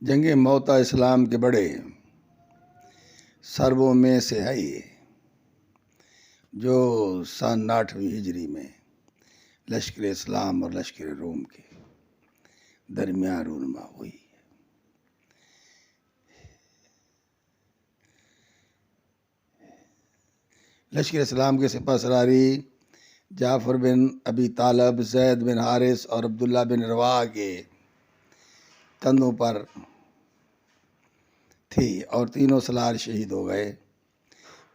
جنگ موتا اسلام کے بڑے سربوں میں سے ہے یہ، جو سن 8ویں ہجری میں لشکر اسلام اور لشکر روم کے درمیان رونما ہوئی۔ لشکر اسلام کے سپہ سالاری جعفر بن ابی طالب، زید بن حارث اور عبداللہ بن رواحہ کے کندھوں پر تھی اور تینوں سالار شہید ہو گئے۔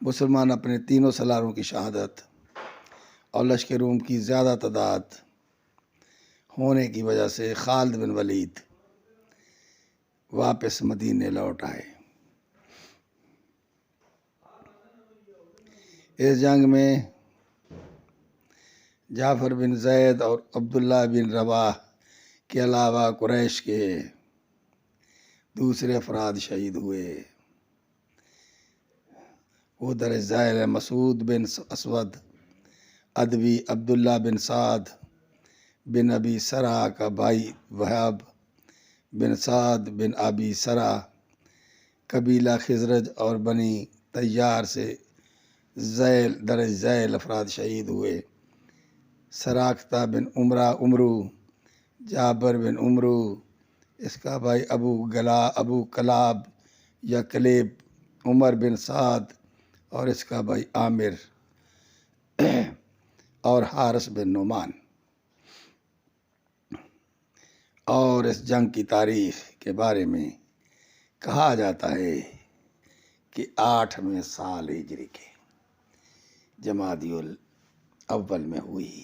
مسلمان اپنے تینوں سالاروں کی شہادت اور لشکر روم کی زیادہ تعداد ہونے کی وجہ سے خالد بن ولید واپس مدینے لوٹ آئے۔ اس جنگ میں جعفر بن زید اور عبداللہ بن رواحہ کے علاوہ قریش کے دوسرے افراد شہید ہوئے۔ وہ درج ذیل مسعود بن اسود ادوی، عبداللہ بن سعد بن ابی سرح کا بھائی وہب بن سعد بن ابی سرح، قبیلہ خزرج اور بنی طیار سے درج ذیل افراد شہید ہوئے۔ سراقتہ بن عمرو، جابر بن عمرو، اس کا بھائی ابو کلاب یا کلیب، عمر بن سعد اور اس کا بھائی عامر اور حارث بن نعمان۔ اور اس جنگ کی تاریخ کے بارے میں کہا جاتا ہے کہ 8ویں سال ہجری کے جمادی الاول میں ہوئی۔